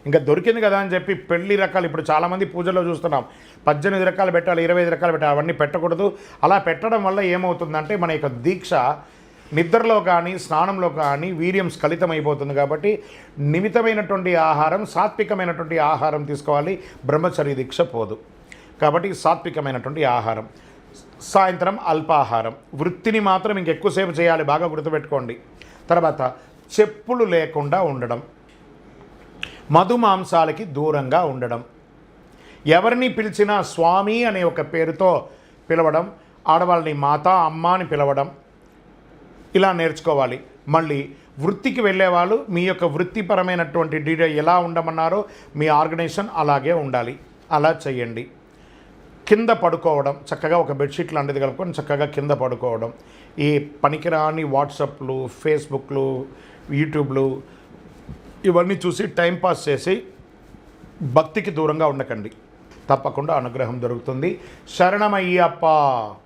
ఇంకా దొరికింది కదా అని చెప్పి పెళ్లి రకాలు ఇప్పుడు చాలామంది పూజల్లో చూస్తున్నాం 18 రకాలు పెట్టాలి 25 రకాలు పెట్టాలి, అవన్నీ పెట్టకూడదు. అలా పెట్టడం వల్ల ఏమవుతుందంటే మన యొక్క దీక్ష నిద్రలో కానీ స్నానంలో కానీ వీర్యం స్ఖలితమైపోతుంది. కాబట్టి నిమితమైనటువంటి ఆహారం, సాత్వికమైనటువంటి ఆహారం తీసుకోవాలి. బ్రహ్మచర్య దీక్ష పోదు. కాబట్టి సాత్వికమైనటువంటి ఆహారం. సాయంత్రం అల్పాహారం. వృత్తిని మాత్రం ఇంకెక్కువసేపు చేయాలి, బాగా గుర్తుపెట్టుకోండి. తర్వాత చెప్పులు లేకుండా ఉండడం, మధుమాంసాలకి దూరంగా ఉండడం, ఎవరిని పిలిచినా స్వామి అనే ఒక పేరుతో పిలవడం, ఆడవాళ్ళని మాత అమ్మ అని పిలవడం, ఇలా నేర్చుకోవాలి. మళ్ళీ వృత్తికి వెళ్ళేవాళ్ళు మీ యొక్క వృత్తిపరమైనటువంటి డీటెయిల్ ఎలా ఉండమన్నారో మీ ఆర్గనైజేషన్ అలాగే ఉండాలి, అలా చేయండి. కింద పడుకోవడం, చక్కగా ఒక బెడ్షీట్ లాంటిది కలుపుకొని చక్కగా కింద పడుకోవడం. ఈ పనికిరాని వాట్సాప్లు, ఫేస్బుక్లు, యూట్యూబ్లు ఇవన్నీ చూసి టైంపాస్ చేసి భక్తికి దూరంగా ఉండకండి. తప్పకుండా అనుగ్రహం దొరుకుతుంది. శరణమయ్యప్ప.